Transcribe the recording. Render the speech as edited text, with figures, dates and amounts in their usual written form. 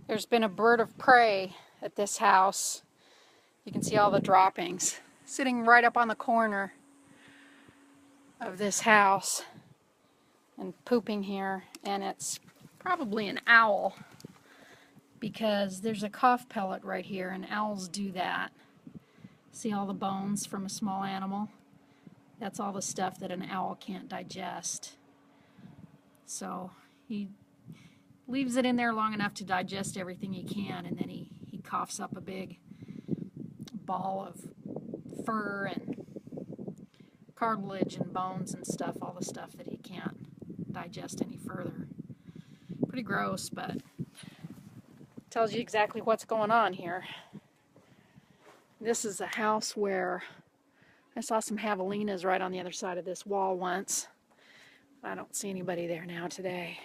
There's been a bird of prey at this house. You can see all the droppings sitting right up on the corner of this house and pooping here, and it's probably an owl because there's a cough pellet right here, and owls do that. See all the bones from a small animal? That's all the stuff that an owl can't digest. So he leaves it in there long enough to digest everything he can, and then he coughs up a big ball of fur and cartilage and bones and stuff, all the stuff that he can't digest any further. Pretty gross, but tells you exactly what's going on here. This is a house where I saw some javelinas right on the other side of this wall once. I don't see anybody there now today.